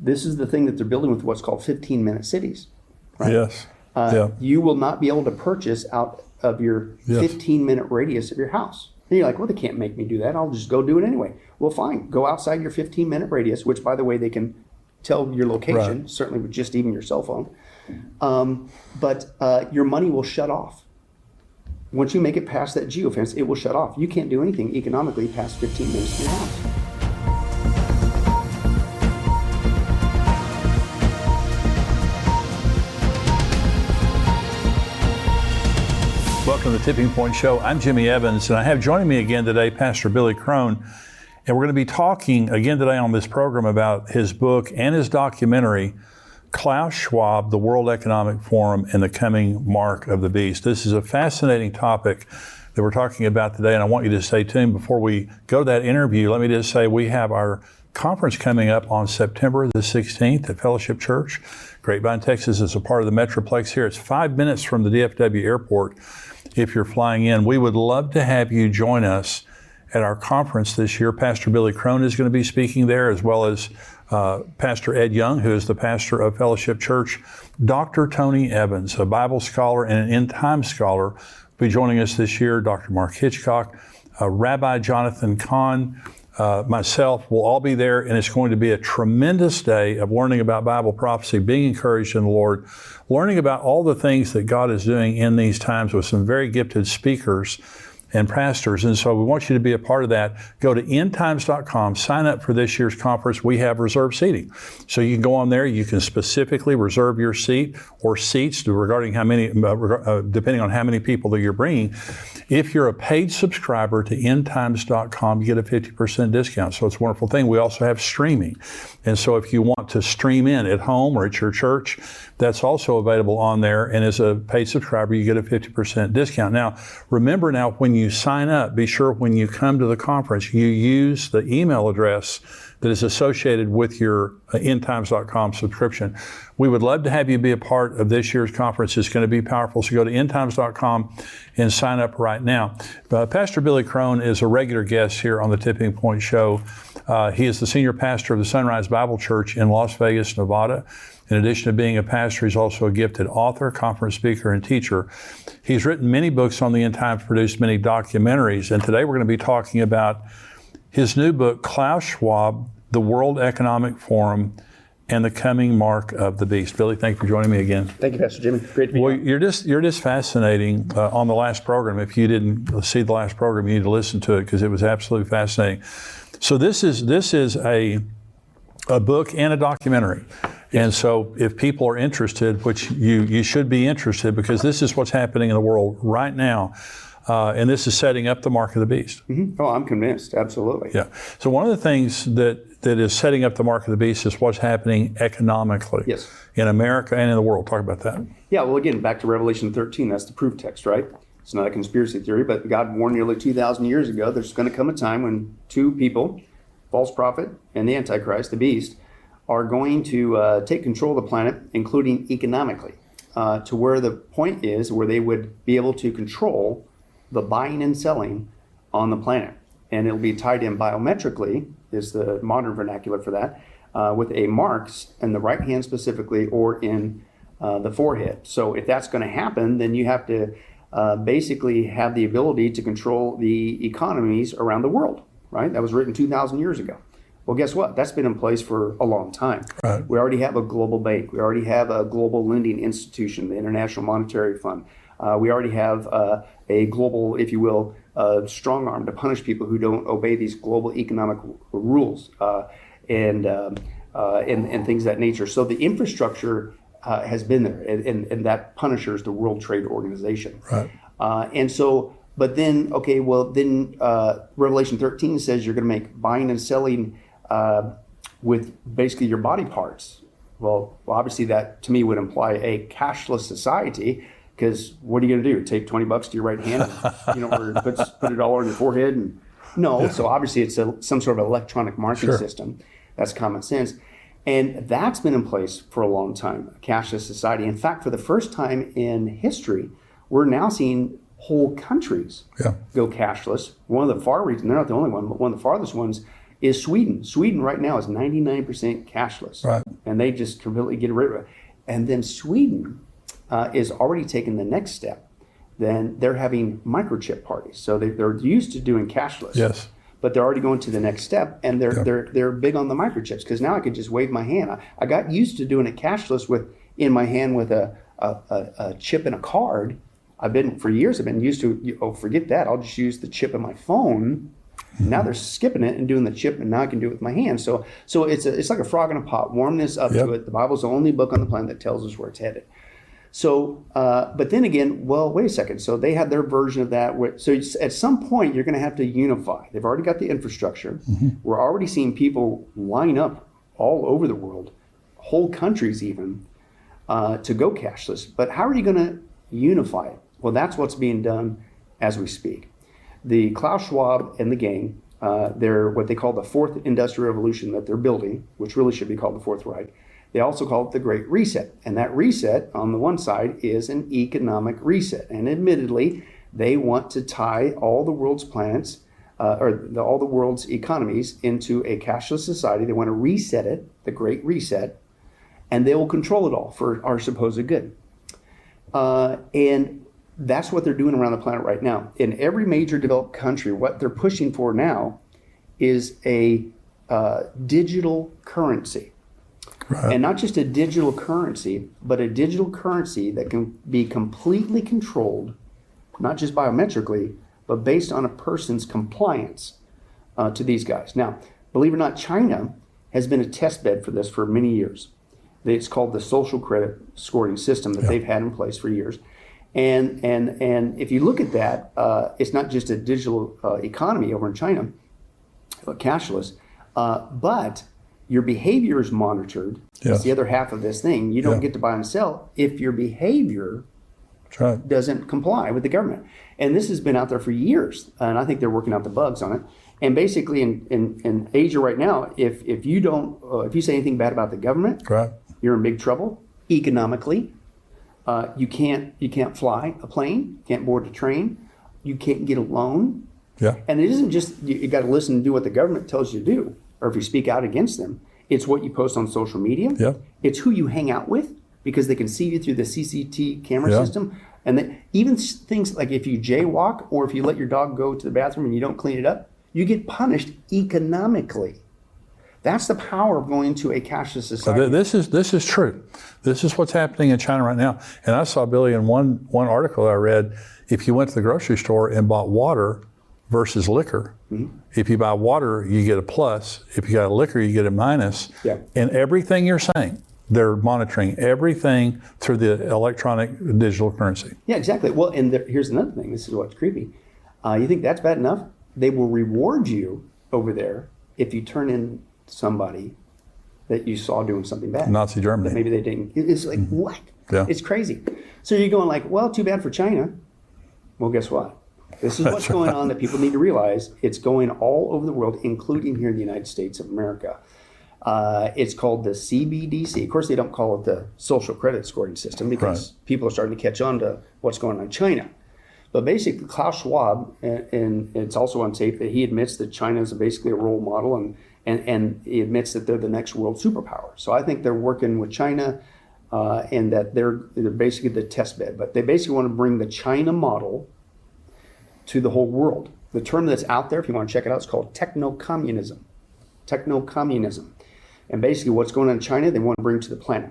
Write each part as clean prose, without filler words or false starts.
this is the thing that they're building with what's called 15-minute cities. Right? Yes. You will not be able to purchase out of your 15-minute radius of your house. And you're like, well, they can't make me do that. I'll just go do it anyway. Well, fine. Go outside your 15-minute radius, which, by the way, they can tell your location, certainly with just even your cell phone. But your money will shut off. Once you make it past that geofence, it will shut off. You can't do anything economically past 15 minutes from your house. Welcome to the Tipping Point Show. I'm Jimmy Evans, and I have joining me again today Pastor Billy Crone. And we're going to be talking again today on this program about his book and his documentary, Klaus Schwab, the World Economic Forum, and the Coming Mark of the Beast. This is a fascinating topic that we're talking about today, and I want you to stay tuned. Before we go to that interview, let me just say we have our conference coming up on September the 16th at Fellowship Church. Grapevine, Texas is a part of the Metroplex here. It's 5 minutes from the DFW airport if you're flying in. We would love to have you join us at our conference this year. Pastor Billy Crone is going to be speaking there, as well as Pastor Ed Young, who is the pastor of Fellowship Church. Dr. Tony Evans, a Bible scholar and an end-time scholar, will be joining us this year. Dr. Mark Hitchcock, Rabbi Jonathan Kahn, myself will all be there, and it's going to be a tremendous day of learning about Bible prophecy, being encouraged in the Lord, learning about all the things that God is doing in these times with some very gifted speakers and pastors. And so we want you to be a part of that. Go to endtimes.com, sign up for this year's conference. We have reserved seating. So you can go on there, you can specifically reserve your seat or seats regarding how many, depending on how many people that you're bringing. If you're a paid subscriber to endtimes.com, you get a 50% discount. So it's a wonderful thing. We also have streaming. And so if you want to stream in at home or at your church, that's also available on there. And as a paid subscriber, you get a 50% discount. Now, remember now, when you sign up, be sure when you come to the conference, you use the email address that is associated with your endtimes.com subscription. We would love to have you be a part of this year's conference. It's going to be powerful. So go to endtimes.com and sign up right now. Pastor Billy Crone is a regular guest here on the Tipping Point Show. He is the senior pastor of the Sunrise Bible Church in Las Vegas, Nevada. In addition to being a pastor, he's also a gifted author, conference speaker, and teacher. He's written many books on the end times, produced many documentaries, and today we're going to be talking about his new book, Klaus Schwab, the World Economic Forum, and the Coming Mark of the Beast. Billy, thank you for joining me again. Thank you, Pastor Jimmy. Great to be here. You're just fascinating on the last program. If you didn't see the last program, you need to listen to it because it was absolutely fascinating. So this is a book and a documentary. And so if people are interested, which you should be interested, because this is what's happening in the world right now, and this is setting up the mark of the beast. Mm-hmm. Oh, I'm convinced. Absolutely. Yeah. So one of the things that is setting up the mark of the beast is what's happening economically in America and in the world. Talk about that. Yeah, well, again, back to Revelation 13, that's the proof text, right? It's not a conspiracy theory, but God warned nearly 2,000 years ago there's going to come a time when two people, false prophet and the Antichrist, the beast, are going to take control of the planet, including economically, to where the point is where they would be able to control the buying and selling on the planet. And it'll be tied in biometrically, is the modern vernacular for that, with a marks in the right hand specifically or in the forehead. So if that's going to happen, then you have to basically have the ability to control the economies around the world, right? That was written 2,000 years ago. Well, guess what? That's been in place for a long time. Right. We already have a global bank. We already have a global lending institution, the International Monetary Fund. We already have a global, if you will, strong arm to punish people who don't obey these global economic rules and things of that nature. So the infrastructure has been there, and that punishers the World Trade Organization. Right. And so, but then, okay, well, then Revelation 13 says you're going to make buying and selling with basically your body parts. Well, obviously that to me would imply a cashless society, because what are you going to do? Take $20 to your right hand, and, or put it all on your forehead? And no. Yeah. So obviously it's some sort of electronic marking system. That's common sense. And that's been in place for a long time, a cashless society. In fact, for the first time in history, we're now seeing whole countries go cashless. One of the far reaches, they're not the only one, but one of the farthest ones is Sweden. Sweden right now is 99% cashless. Right. and they just completely get rid of it. And then Sweden is already taking the next step. Then they're having microchip parties. So they're used to doing cashless. Yes. But they're already going to the next step, and they're big on the microchips, because now I can just wave my hand. I got used to doing it cashless in my hand with a chip and a card. For years I've been used to, forget that, I'll just use the chip in my phone. Now they're skipping it and doing the chip, and now I can do it with my hand. So it's like a frog in a pot. Warm this up to it. The Bible's the only book on the planet that tells us where it's headed. So, but then again, well, wait a second. So they have their version of that. So at some point, you're going to have to unify. They've already got the infrastructure. We're already seeing people line up all over the world, whole countries even, to go cashless. But how are you going to unify it? Well, that's what's being done as we speak. The Klaus Schwab and the gang, they're what they call the fourth industrial revolution that they're building, which really should be called the Fourth Reich. They also call it the Great Reset. And that reset, on the one side, is an economic reset. And admittedly, they want to tie all the world's planets, all the world's economies into a cashless society. They want to reset it, the Great Reset, and they will control it all for our supposed good. And that's what they're doing around the planet right now. In every major developed country, what they're pushing for now is a digital currency. Right. And not just a digital currency, but a digital currency that can be completely controlled, not just biometrically, but based on a person's compliance to these guys. Now, believe it or not, China has been a test bed for this for many years. It's called the social credit scoring system that they've had in place for years. And if you look at that, it's not just a digital economy over in China, cashless, but your behavior is monitored. That's the other half of this thing. You don't get to buy and sell if your behavior doesn't comply with the government. And this has been out there for years, and I think they're working out the bugs on it. And basically, in Asia right now, if you say anything bad about the government, you're in big trouble economically. You can't fly a plane, can't board a train, you can't get a loan. And it isn't just you got to listen and do what the government tells you to do, or if you speak out against them. It's what you post on social media. It's who you hang out with, because they can see you through the CCTV camera system. And even things like if you jaywalk, or if you let your dog go to the bathroom and you don't clean it up, you get punished economically. That's the power of going to a cashless society. This is true. This is what's happening in China right now. And I saw, Billy, in one article I read, if you went to the grocery store and bought water versus liquor, if you buy water, you get a plus. If you got a liquor, you get a minus. And everything you're saying, they're monitoring everything through the electronic digital currency. Yeah, exactly. Well, and here's another thing. This is what's creepy. You think that's bad enough? They will reward you over there if you turn in somebody that you saw doing something bad. Nazi Germany. That maybe they didn't. It's like, what? It's crazy. So you're going like, well, too bad for China. Well, guess what? This is what's going on that people need to realize. It's going all over the world, including here in the United States of America. It's called the CBDC. Of course, they don't call it the social credit scoring system, because people are starting to catch on to what's going on in China. But basically, Klaus Schwab, and it's also on tape that he admits that China is basically a role model, and he admits that they're the next world superpower. So I think they're working with China, and that they're basically the test bed. But they basically want to bring the China model to the whole world. The term that's out there, if you want to check it out, is called techno-communism. Techno-communism. And basically what's going on in China, they want to bring to the planet,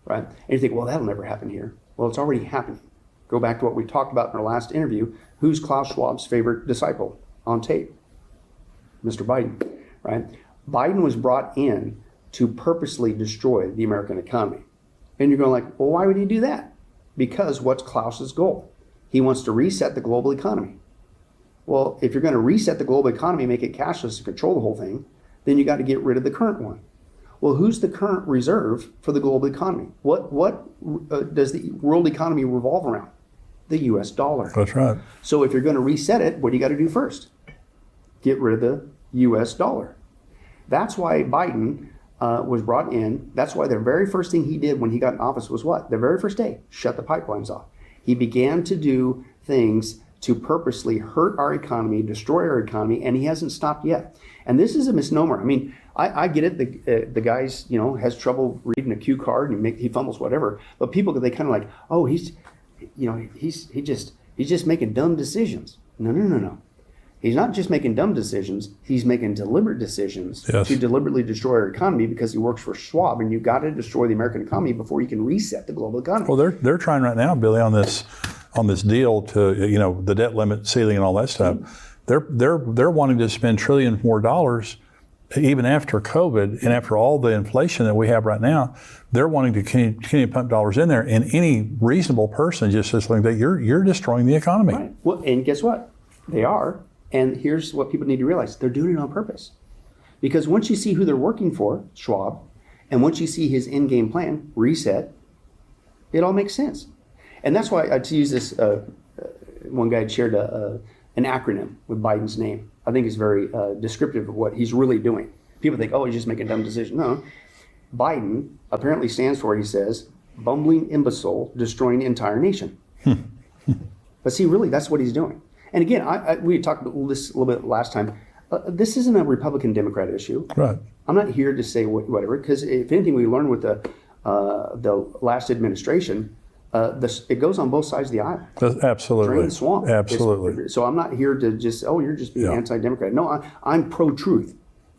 right? And you think, well, that'll never happen here. Well, it's already happening. Go back to what we talked about in our last interview. Who's Klaus Schwab's favorite disciple on tape? Mr. Biden, right? Biden was brought in to purposely destroy the American economy. And you're going like, well, why would he do that? Because what's Klaus's goal? He wants to reset the global economy. Well, if you're going to reset the global economy, make it cashless and control the whole thing, then you got to get rid of the current one. Well, who's the current reserve for the global economy? What does the world economy revolve around? The U.S. dollar. That's right. So if you're going to reset it, what do you got to do first? Get rid of the U.S. dollar. That's why Biden was brought in. That's why the very first thing he did when he got in office was what? The very first day, shut the pipelines off. He began to do things to purposely hurt our economy, destroy our economy, and he hasn't stopped yet. And this is a misnomer. I mean, I get it. The guy's, has trouble reading a cue card and he fumbles whatever. But people, they kind of like, oh, he's just making dumb decisions. No. He's not just making dumb decisions. He's making deliberate decisions to deliberately destroy our economy because he works for Schwab, and you've got to destroy the American economy before you can reset the global economy. Well, they're trying right now, Billy, on this deal to the debt limit ceiling and all that stuff. They're wanting to spend trillions more dollars even after COVID and after all the inflation that we have right now. They're wanting to continue to pump dollars in there, and any reasonable person just says like that, you're destroying the economy. Right. Well, and guess what? They are. And here's what people need to realize. They're doing it on purpose. Because once you see who they're working for, Schwab, and once you see his in-game plan, reset, it all makes sense. And that's why to use this, one guy had shared an acronym with Biden's name. I think it's very descriptive of what he's really doing. People think, oh, he's just making a dumb decision. No. Biden apparently stands for, he says, bumbling imbecile destroying the entire nation. But see, really, that's what he's doing. And again, we talked about this a little bit last time. This isn't a Republican-Democrat issue. Right. I'm not here to say whatever, because if anything we learned with the last administration, it goes on both sides of the aisle. Absolutely. Drain the swamp. Absolutely. So I'm not here to just, you're just being anti-Democrat. No, I'm pro-truth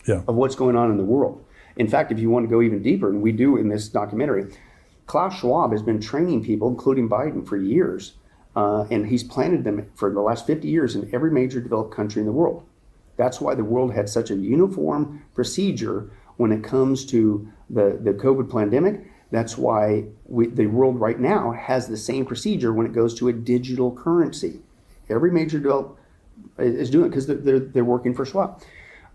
of what's going on in the world. In fact, if you want to go even deeper, and we do in this documentary, Klaus Schwab has been training people, including Biden, for years. And he's planted them for the last 50 years in every major developed country in the world. That's why the world had such a uniform procedure when it comes to the COVID pandemic. That's why the world right now has the same procedure when it goes to a digital currency. Every major developed is doing it because they're working for Schwab.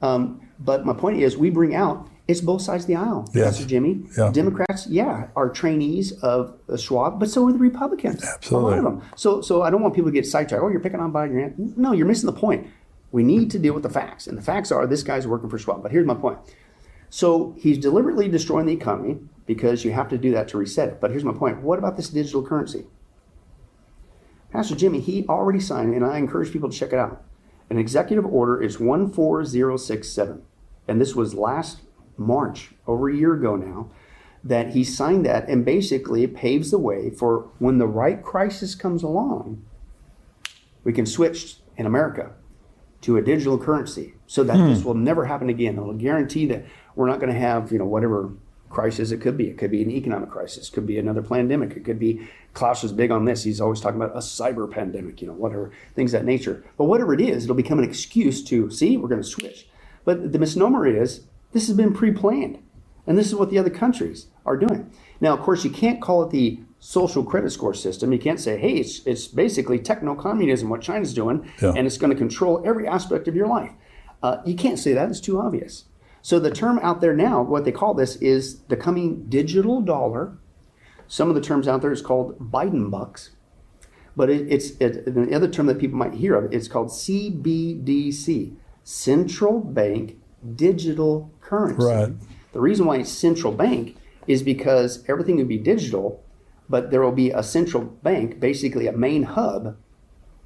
But my point is, we bring out, it's both sides of the aisle, Pastor Jimmy. Yeah. Democrats, are trainees of Schwab, but so are the Republicans. Absolutely. A lot of them. So I don't want people to get sidetracked. Oh, you're picking on Biden. No, you're missing the point. We need to deal with the facts. And the facts are this guy's working for Schwab. But here's my point. So he's deliberately destroying the economy because you have to do that to reset it. But here's my point. What about this digital currency? Pastor Jimmy, he already signed, and I encourage people to check it out. An executive order is 14067. And this was last March, over a year ago now, that he signed that, and basically it paves the way for when the right crisis comes along, we can switch in America to a digital currency so that this will never happen again. It'll guarantee that we're not going to have, whatever crisis it could be. It could be an economic crisis, could be another pandemic. It could be, Klaus is big on this. He's always talking about a cyber pandemic, whatever, things of that nature. But whatever it is, it'll become an excuse to, see, we're going to switch. But the misnomer is, this has been pre-planned, and this is what the other countries are doing. Now, of course, you can't call it the social credit score system. You can't say, hey, it's basically techno-communism, what China's doing, and it's going to control every aspect of your life. You can't say that. It's too obvious. So the term out there now, what they call this is the coming digital dollar. Some of the terms out there is called Biden bucks. But the other term that people might hear of, it's called CBDC, Central Bank Digital Currency. Right. The reason why it's central bank is because everything would be digital, but there will be a central bank, basically a main hub,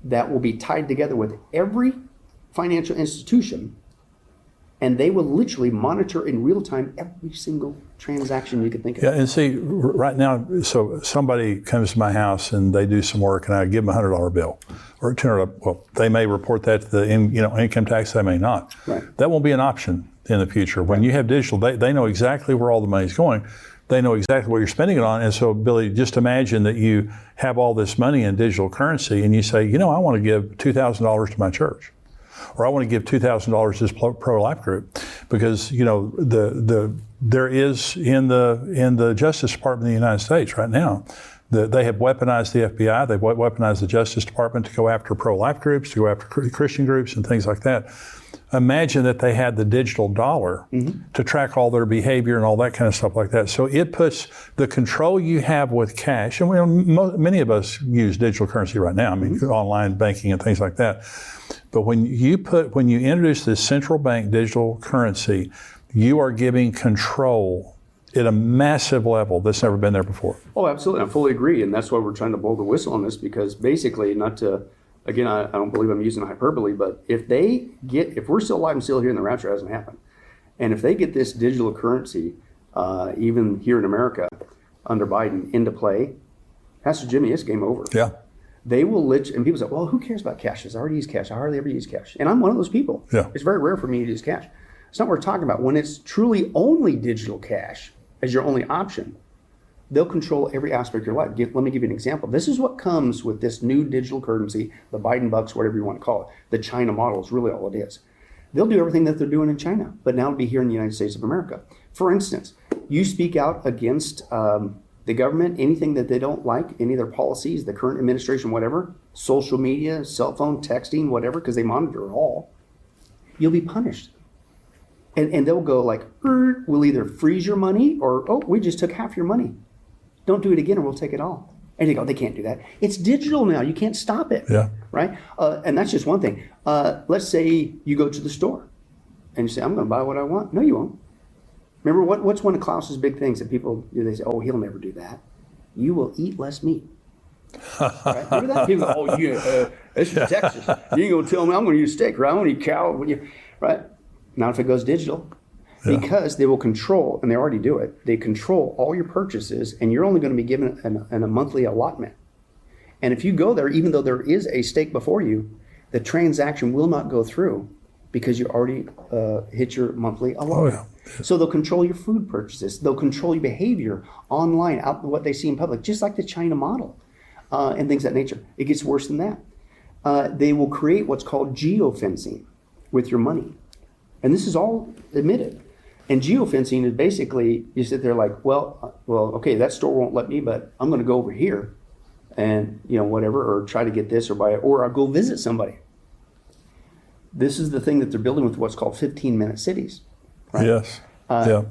that will be tied together with every financial institution, and they will literally monitor in real time every single transaction you can think of. Yeah, and see, right now, so somebody comes to my house and they do some work, and I give them a $100 bill or a $200. Well, they may report that to the income tax. They may not. Right. That won't be an option in the future. When you have digital, they know exactly where all the money's going. They know exactly what you're spending it on. And so, Billy, just imagine that you have all this money in digital currency, and you say, I want to give $2,000 to my church, or I want to give $2,000 to this pro-life group, because there is in the Justice Department of the United States right now, they have weaponized the FBI, they've weaponized the Justice Department to go after pro-life groups, to go after Christian groups and things like that. Imagine that they had the digital dollar to track all their behavior and all that kind of stuff like that. So it puts the control you have with cash, and many of us use digital currency right now, online banking and things like that. But when you introduce this central bank digital currency, you are giving control at a massive level that's never been there before. Oh, absolutely. I fully agree. And that's why we're trying to blow the whistle on this, because basically, not to, again, I don't believe I'm using hyperbole, but if we're still alive and still here and the rapture hasn't happened, And if they get this digital currency, even here in America, under Biden, into play, Pastor Jimmy, it's game over. Yeah. They will and people say, well, who cares about cash? I already use cash. I hardly ever use cash. And I'm one of those people. Yeah. It's very rare for me to use cash. It's not what we're talking about. When it's truly only digital cash as your only option, they'll control every aspect of your life. Let me give you an example. This is what comes with this new digital currency, the Biden bucks, whatever you want to call it. The China model is really all it is. They'll do everything that they're doing in China, but now it'll be here in the United States of America. For instance, you speak out against the government, anything that they don't like, any of their policies, the current administration, whatever, social media, cell phone, texting, whatever, because they monitor it all, you'll be punished. And they'll go like, we'll either freeze your money or, oh, we just took half your money. Don't do it again or we'll take it all. And they go, they can't do that. It's digital now. You can't stop it. Yeah. Right? And that's just one thing. Let's say you go to the store and you say, I'm going to buy what I want. No, you won't. Remember, what's one of Klaus's big things that people do? They say, oh, he'll never do that. You will eat less meat. Right? Remember that? People go, oh, yeah, this is Texas. You ain't going to tell me I'm going to use steak, right? I'm going to eat cow. Right? Not if it goes digital. Yeah. Because they will control, and they already do it, they control all your purchases, and you're only going to be given a monthly allotment. And if you go there, even though there is a steak before you, the transaction will not go through because you already hit your monthly allotment. Oh, yeah. So they'll control your food purchases. They'll control your behavior online, out what they see in public, just like the China model and things of that nature. It gets worse than that. They will create what's called geofencing with your money. And this is all admitted. And geofencing is basically, you sit there like, well, okay, that store won't let me, but I'm going to go over here and, whatever, or try to get this or buy it, or I'll go visit somebody. This is the thing that they're building with what's called 15-minute cities. Right? Yes.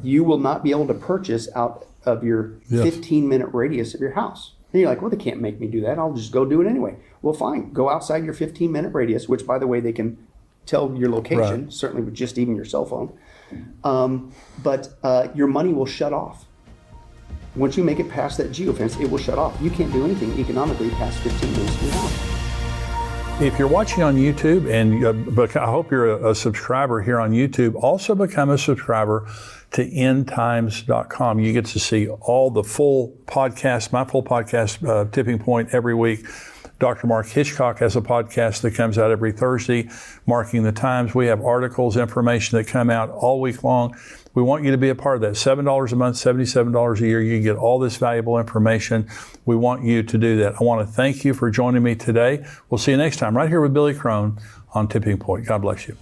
You will not be able to purchase out of your 15-minute radius of your house. And you're like, well, they can't make me do that. I'll just go do it anyway. Well, fine. Go outside your 15-minute radius, which, by the way, they can tell your location, certainly with just even your cell phone. But your money will shut off. Once you make it past that geofence, it will shut off. You can't do anything economically past 15 minutes of your house. If you're watching on YouTube, and I hope you're a subscriber here on YouTube, also become a subscriber to endtimes.com. You get to see all the full podcast, my full podcast, Tipping Point, every week. Dr. Mark Hitchcock has a podcast that comes out every Thursday, Marking the Times. We have articles, information that come out all week long. We want you to be a part of that. $7 a month, $77 a year. You get all this valuable information. We want you to do that. I want to thank you for joining me today. We'll see you next time right here with Billy Crone on Tipping Point. God bless you.